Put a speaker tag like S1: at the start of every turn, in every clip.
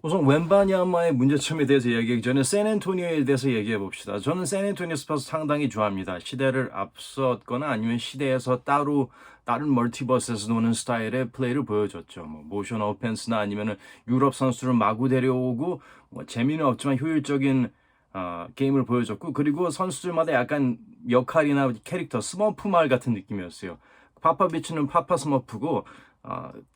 S1: 우선 웬바냐마의 문제점에 대해서 얘기하기 전에 샌앤토니오에 대해서 얘기해 봅시다. 저는 샌앤토니오 스퍼스 상당히 좋아합니다. 시대를 앞섰거나 아니면 시대에서 따로 다른 멀티버스에서 노는 스타일의 플레이를 보여줬죠. 뭐 모션 오펜스나 아니면은 유럽 선수를 마구 데려오고 뭐 재미는 없지만 효율적인 게임을 보여줬고, 그리고 선수들마다 약간 역할이나 캐릭터 스머프 말 같은 느낌이었어요. 파파비치는 파파 스머프고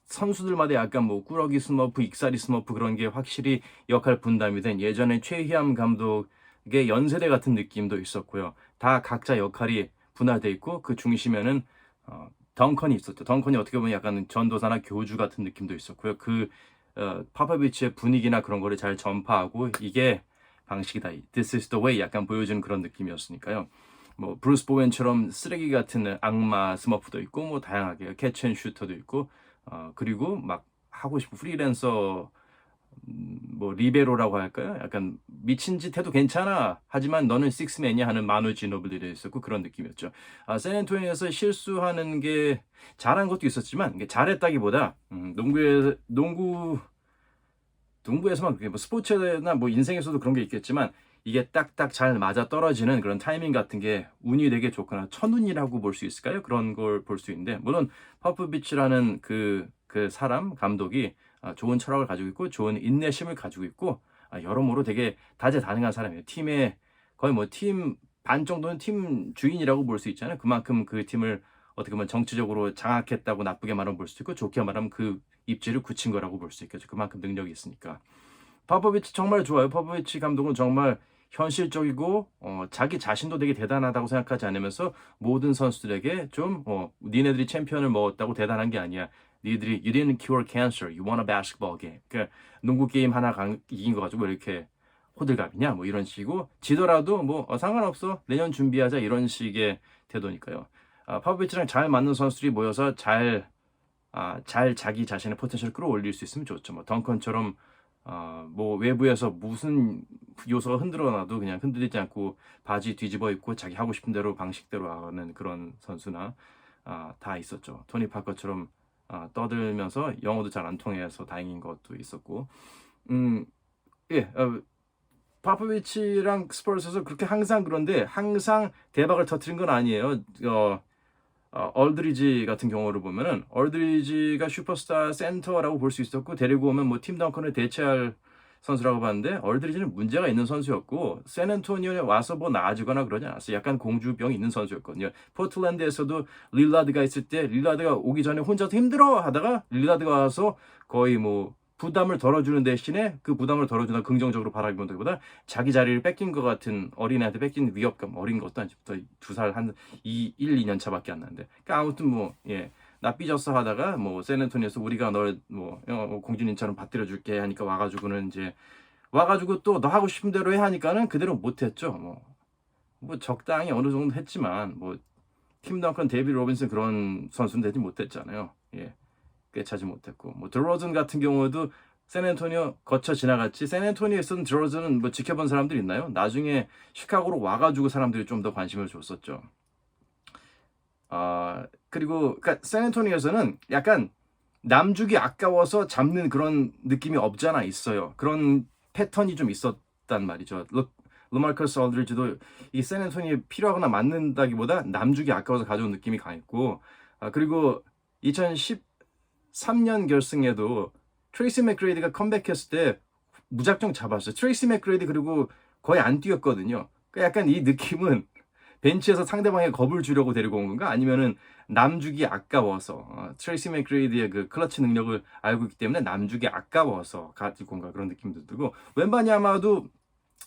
S1: 선수들마다 약간 뭐 꾸러기 스머프, 익사리 스머프 그런 게 확실히 역할 분담이 된 예전에 최희암 감독의 연세대 같은 느낌도 있었고요. 다 각자 역할이 분할돼 있고 그 중심에는 덩컨이 있었죠. 덩컨이 어떻게 보면 약간 전도사나 교주 같은 느낌도 있었고요. 파파비치의 분위기나 그런 거를 잘 전파하고 이게 방식이다. This is the way 약간 보여주는 그런 느낌이었으니까요. 뭐 브루스 보웬처럼 쓰레기 같은 악마 스머프도 있고 뭐 다양하게 캐치 앤 슈터도 있고 그리고 막 하고 싶은 프리랜서 뭐 리베로라고 할까요? 약간 미친 짓 해도 괜찮아. 하지만 너는 식스맨이야 하는 마누 지노블리도 있었고 그런 느낌이었죠. 샌앤토니오에서 실수하는 게 잘한 것도 있었지만 이게 잘했다기보다 농구에서만 그게 뭐 스포츠나 뭐 인생에서도 그런 게 있겠지만 이게 딱딱 잘 맞아 떨어지는 그런 타이밍 같은 게 운이 되게 좋거나 천운이라고 볼 수 있을까요? 그런 걸 볼 수 있는데 물론 퍼프비치라는 그 사람 감독이 좋은 철학을 가지고 있고 좋은 인내심을 가지고 있고 여러모로 되게 다재다능한 사람이에요. 팀의 거의 뭐 팀 반 정도는 팀 주인이라고 볼 수 있잖아요. 그만큼 그 팀을 어떻게 보면 정치적으로 장악했다고 나쁘게 말하면 볼 수 있고 좋게 말하면 그 입지를 굳힌 거라고 볼 수 있겠죠. 그만큼 능력이 있으니까. 파포비치 정말 좋아요. 파포비치 감독은 정말 현실적이고 자기 자신도 되게 대단하다고 생각하지 않으면서 모든 선수들에게 좀 니네들이 챔피언을 먹었다고 대단한 게 아니야. 니들이 you didn't cure cancer, you won a basketball game. 그러니까 농구 게임 하나 이긴 거 가지고 왜 이렇게 호들갑이냐 뭐 이런 식이고 지더라도 뭐 상관없어 내년 준비하자 이런 식의 태도니까요. 파포비치랑 잘 맞는 선수들이 모여서 잘 자기 자신의 포텐셜을 끌어올릴 수 있으면 좋죠. 뭐 덩컨처럼 뭐 외부에서 무슨 요소가 흔들어놔도 그냥 흔들리지 않고 바지 뒤집어 입고 자기 하고 싶은 대로 방식대로 하는 그런 선수나 다 있었죠. 토니 파커처럼 떠들면서 영어도 잘 안 통해서 다행인 것도 있었고, 음, 예, 파포비치랑 스퍼스에서 그렇게 항상 그런데 항상 대박을 터트린 건 아니에요. 얼드리지 같은 경우를 보면은 얼드리지가 슈퍼스타 센터라고 볼 수 있었고 데리고 오면 뭐 팀 덩컨을 대체할 선수라고 봤는데 얼드리지는 문제가 있는 선수였고 샌앤토니오에 와서 뭐 나아지거나 그러지 않았어요. 약간 공주병이 있는 선수였거든요. 포틀랜드에서도 릴라드가 있을 때 릴라드가 오기 전에 혼자서 힘들어 하다가 릴라드가 와서 거의 뭐 부담을 덜어주는 대신에 그 부담을 덜어준다 긍정적으로 바라보기보다 자기 자리를 뺏긴 것 같은 어린애한테 뺏긴 위협감 어린 것도 아니부터 2살 한 1, 2년 차밖에 안 나는데 그러니까 아무튼 뭐 예. 나 삐졌어 하다가 뭐 샌앤토니에서 우리가 널 뭐 공주님처럼 받들어 줄게 하니까 와가지고는 이제 와가지고 또 너 하고 싶은 대로 해 하니까는 그대로 못했죠. 뭐 적당히 어느 정도 했지만 뭐 팀 덩컨 데이비드 로빈슨 그런 선수는 되지 못했잖아요. 예. 꿰차지 못했고 뭐 드로즌 같은 경우도 샌앤토니오 거쳐 지나갔지 샌앤토니오에서는 드로즌은 뭐 지켜본 사람들 있나요? 나중에 시카고로 와가지고 사람들이 좀 더 관심을 줬었죠. 그리고 그러니까 샌앤토니오에서는 약간 남주기 아까워서 잡는 그런 느낌이 없잖아 있어요. 그런 패턴이 좀 있었단 말이죠. 루마커스 얼드리지도 이 샌앤토니오에 필요하거나 맞는다기보다 남주기 아까워서 가져온 느낌이 강했고 그리고 2013년 결승에도 트레이시 맥그레이드가 컴백했을 때 무작정 잡았어요. 트레이시 맥그레이드 그리고 거의 안 뛰었거든요. 그러니까 약간 이 느낌은 벤치에서 상대방의 겁을 주려고 데리고 온 건가? 아니면은 남주기 아까워서 트레이시 맥그레이드의 그 클러치 능력을 알고 있기 때문에 남주기 아까워서 가지고 온가 그런 느낌도 들고 웬바냐마도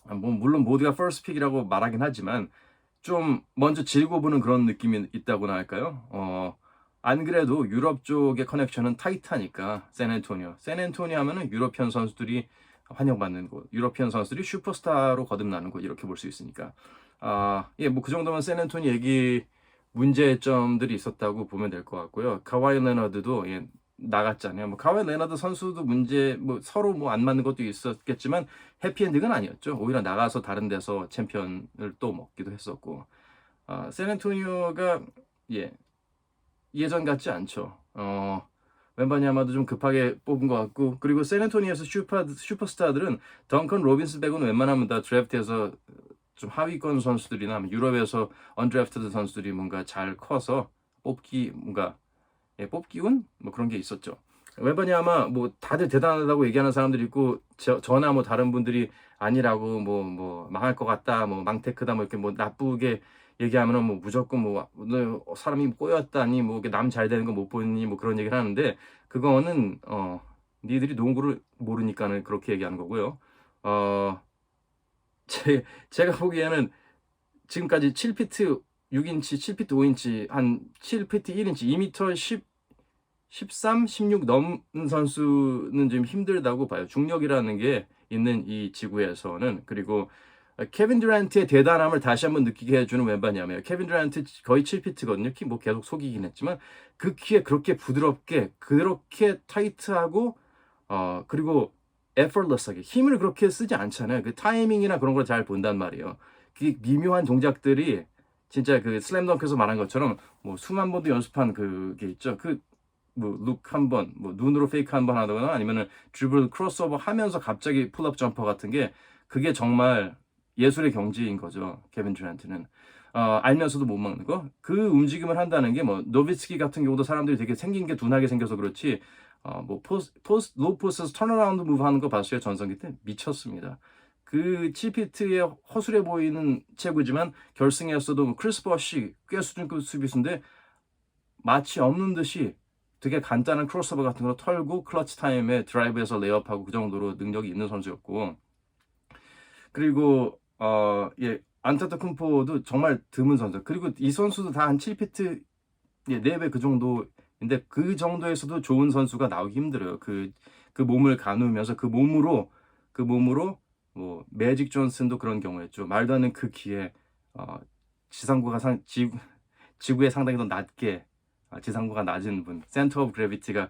S1: 뭐 물론 모두가 퍼스트 픽이라고 말하긴 하지만 좀 먼저 질고 보는 그런 느낌이 있다고나 할까요? 안 그래도 유럽 쪽의 커넥션은 타이트하니까 샌앤토니오 하면은 유러피언 선수들이 환영받는 곳, 유러피언 선수들이 슈퍼스타로 거듭나는 곳 이렇게 볼 수 있으니까 예, 뭐 그 정도면 샌앤토니 얘기 문제점들이 있었다고 보면 될 것 같고요. 카와이 레너드도 예, 나갔잖아요. 뭐 카와이 레너드 선수도 문제 뭐 서로 뭐 안 맞는 것도 있었겠지만 해피엔딩은 아니었죠. 오히려 나가서 다른 데서 챔피언을 또 먹기도 했었고 샌앤토니오가 예, 예전 같지 않죠. 웬바냐마도 좀 급하게 뽑은 것 같고, 그리고 샌앤토니에서 슈퍼스타들은 덩컨 로빈스 빼고는 웬만하면 다 드래프트에서 좀 하위권 선수들이나 유럽에서 언드래프트드 선수들이 뭔가 잘 커서 뭔가 뽑기운 뭐 그런 게 있었죠. 웬바냐마 뭐 다들 대단하다고 얘기하는 사람들이 있고, 저나 뭐 다른 분들이 아니라고 뭐 망할 것 같다, 뭐 망테크다, 뭐 이렇게 뭐 나쁘게 얘기하면은 뭐 무조건 뭐 너 사람이 꼬였다니, 뭐 남 잘 되는 거 못 보니, 뭐 그런 얘기를 하는데, 그거는 니들이 농구를 모르니까는 그렇게 얘기하는 거고요. 어 제가 보기에는 지금까지 7피트 6인치, 7피트 5인치, 한 7피트 1인치, 2m 13, 16 넘는 선수는 좀 힘들다고 봐요. 중력이라는 게 있는 이 지구에서는. 그리고 케빈 듀란트의 대단함을 다시 한번 느끼게 해주는 웬바냐면, 케빈 듀란트 거의 7피트거든요. 키 뭐 계속 속이긴 했지만 그 키에 그렇게 부드럽게, 그렇게 타이트하고, 그리고 effortless하게 힘을 그렇게 쓰지 않잖아요. 그 타이밍이나 그런 걸 잘 본단 말이에요. 그 미묘한 동작들이 진짜 그 슬램덩크에서 말한 것처럼 뭐 수만 번도 연습한 그게 있죠. 그 뭐 룩 한 번, 뭐 눈으로 페이크 한 번 하거나 아니면은 드리블 크로스오버 하면서 갑자기 풀업 점퍼 같은 게, 그게 정말 예술의 경지인 거죠. 케빈 듀란트는 알면서도 못 막는 거, 그 움직임을 한다는 게, 뭐 노비츠키 같은 경우도 사람들이 되게 생긴 게 둔하게 생겨서 그렇지, 뭐 로우 포스에서 턴어라운드 무브 하는 거 봤어요. 전성기 때 미쳤습니다. 그 7피트의 허술해 보이는 체구지만 결승에서도 뭐 크리스 버시 꽤 수준급 수비수인데 마치 없는 듯이 되게 간단한 크로스오버 같은 거 털고 클러치 타임에 드라이브에서 레이업하고, 그 정도로 능력이 있는 선수였고, 그리고 안타타쿤포도 정말 드문 선수. 그리고 이 선수도 다 한 7피트 4배 그 정도인데, 그 정도에서도 좋은 선수가 나오기 힘들어요. 그 몸을 가누면서 그 몸으로 뭐 매직 존슨도 그런 경우였죠. 말도 안 되는 그 키에 지상구가 지구에 상당히 더 낮게, 지상구가 낮은 분, 센터 오브 그래비티가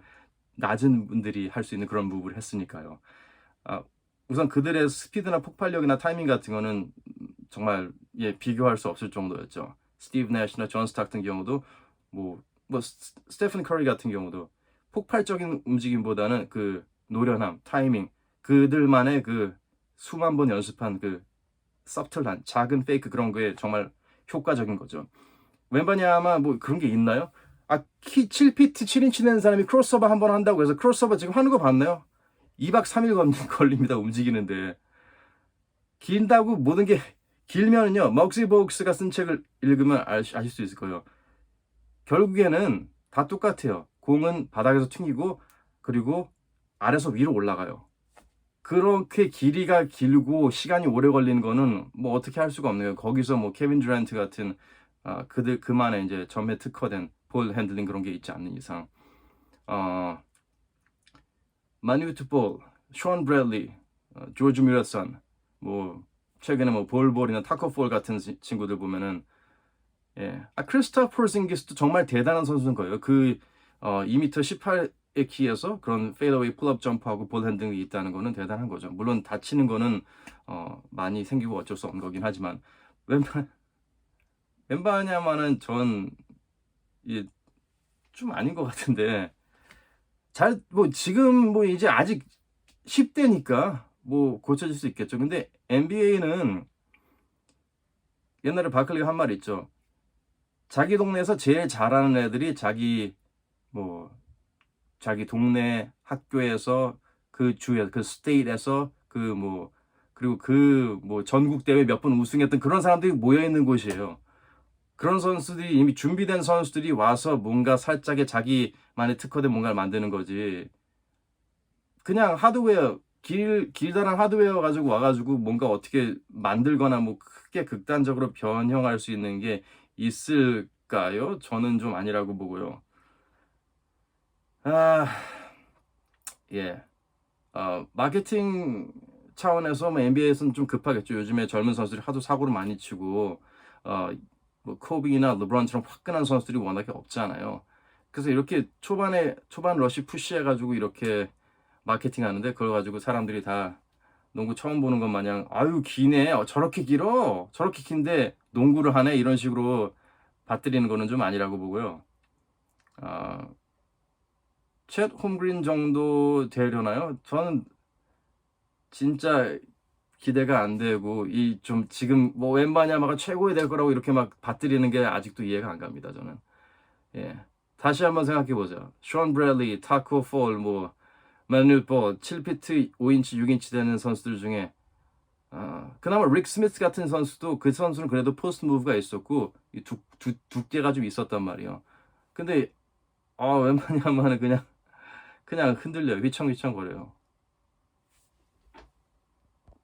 S1: 낮은 분들이 할 수 있는 그런 무브를 했으니까요. 아, 우선 그들의 스피드나 폭발력이나 타이밍 같은 거는 정말 비교할 수 없을 정도였죠. 스티브 내시나 존 스타크튼 경우도, 뭐 스테픈 커리 같은 경우도 폭발적인 움직임보다는 그 노련함, 타이밍, 그들만의 그 수만 번 연습한 그 서틀한 작은 페이크, 그런 거에 정말 효과적인 거죠. 웬바냐마 뭐 그런 게 있나요? 키 7피트 7인치 된 사람이 크로스오버 한 번 한다고 해서, 크로스오버 지금 하는 거 봤나요? 2박 3일 걸립니다. 움직이는데. 긴다고 모든 게 길면은요, 먹시 보크스가 쓴 책을 읽으면 아실 수 있을 거예요. 결국에는 다 똑같아요. 공은 바닥에서 튕기고, 그리고 아래서 위로 올라가요. 그렇게 길이가 길고 시간이 오래 걸리는 거는 뭐 어떻게 할 수가 없네요. 거기서 뭐 케빈 듀란트 같은 그만의 이제 점에 특화된 볼 핸들링 그런 게 있지 않는 이상, 마뉴트 볼, 션 브래들리, 조지 뮤러슨, 뭐 최근에 뭐 볼볼이나 타코볼 같은 친구들 보면은, 크리스토퍼 포르징기스도 정말 대단한 선수인 거예요. 2m 18의 키에서 그런 페이더웨이 풀업 점프하고 볼 핸들링이 있다는 거는 대단한 거죠. 물론 다치는 거는 많이 생기고 어쩔 수 없는 거긴 하지만, 웬바냐마는 좀 아닌 것 같은데, 뭐 지금 뭐 이제 아직 10대니까 뭐 고쳐질 수 있겠죠. 근데 NBA는 옛날에 바클리가 한 말 있죠. 자기 동네에서 제일 잘하는 애들이 자기 동네 학교에서, 그 주에, 그 스테이트에서, 그리고 전국 대회 몇 번 우승했던 그런 사람들이 모여 있는 곳이에요. 그런 선수들이, 이미 준비된 선수들이 와서 뭔가 살짝의 자기만의 특화된 뭔가를 만드는 거지. 그냥 하드웨어, 길다란 하드웨어 가지고 와가지고 뭔가 어떻게 만들거나 뭐 크게 극단적으로 변형할 수 있는 게 있을까요? 저는 좀 아니라고 보고요. 마케팅 차원에서 뭐 NBA에서는 좀 급하겠죠. 요즘에 젊은 선수들이 하도 사고를 많이 치고, 뭐 코비나 르브론처럼 화끈한 선수들이 워낙에 없잖아요. 그래서 이렇게 초반 러시 푸시해가지고 이렇게 마케팅 하는데, 그걸 가지고 사람들이 다 농구 처음 보는 것 마냥, 아유 기네, 저렇게 길어, 저렇게 긴데 농구를 하네, 이런 식으로 받들이는 거는 좀 아니라고 보고요. 아, 챗 홈그린 정도 되려나요? 저는 진짜 기대가 안 되고 이 좀 지금 뭐 웬바냐마가 최고이 될 거라고 이렇게 막 받들이는 게 아직도 이해가 안 갑니다. 저는. 예. 다시 한번 생각해 보죠. 션 브래들리, 타코 폴, 뭐 매뉴 볼 7피트 5인치, 6인치 되는 선수들 중에 그나마 릭 스미스 같은 선수도 그 선수는 그래도 포스트 무브가 있었고 이 두께가 좀 있었단 말이에요. 근데 웬만하면은 그냥 흔들려요. 휘청휘청거려요.